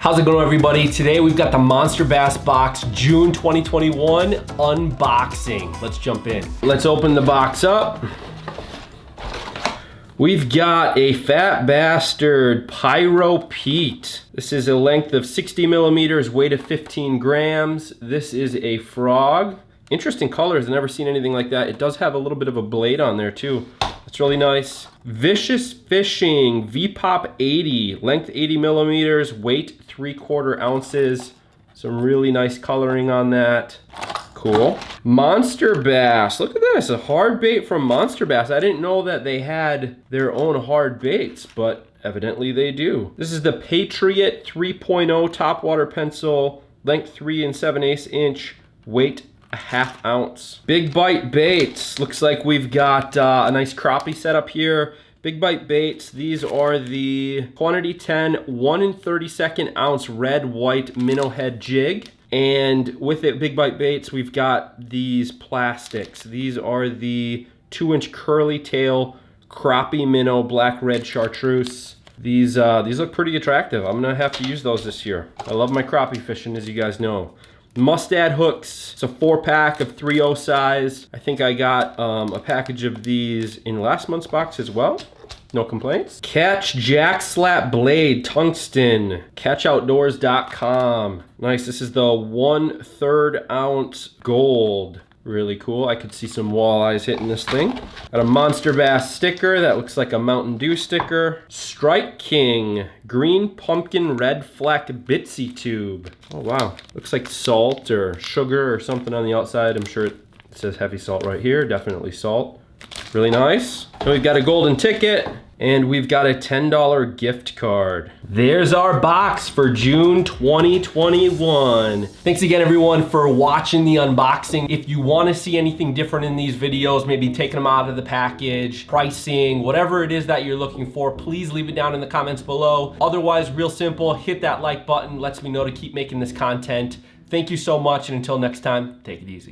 How's it going, everybody? Today we've got the Monster Bass Box June 2021 unboxing. Let's jump in. Let's open the box up. We've got a fat bastard Pyro Pete. This is a length of 60 millimeters, weight of 15 grams. This is a frog. Interesting colors, I've never seen anything like that. It does have a little bit of a blade on there too. That's really nice. Vicious Fishing V-Pop 80, length 80 millimeters, weight 3/4 ounces. Some really nice coloring on that. Cool. Monster Bass, look at this, a hard bait from Monster Bass. I didn't know that they had their own hard baits, but evidently they do. This is the Patriot 3.0 topwater pencil, length 3 7/8 inch, weight a 1/2 ounce. Big Bite Baits, looks like we've got a nice crappie setup here. Big Bite Baits, these are the quantity 10 1 32 ounce red white minnow head jig. And with it, Big Bite Baits, we've got these plastics. These are the 2-inch curly tail crappie minnow black red chartreuse. These look pretty attractive. I'm gonna have to use those this year. I love my crappie fishing, as you guys know. Mustad hooks, it's a 4-pack of 3/0 size. I think I got a package of these in last month's box as well. No complaints. Catch Jack Slap Blade Tungsten, catchoutdoors.com. Nice, this is the 1/3 ounce gold. Really cool. I could see some walleyes hitting this thing. Got a Monster Bass sticker that looks like a Mountain Dew sticker. Strike King green pumpkin red fleck bitsy tube. Oh wow, looks like salt or sugar or something on the outside. I'm sure it says heavy salt right here. Definitely salt. Really nice. So we've got a golden ticket and we've got a $10 gift card. There's our box for June 2021. Thanks again, everyone, for watching the unboxing. If you want to see anything different in these videos, maybe taking them out of the package, pricing, whatever it is that you're looking for, please leave it down in the comments below. Otherwise, real simple, hit that like button, lets me know to keep making this content. Thank you so much, and until next time, take it easy.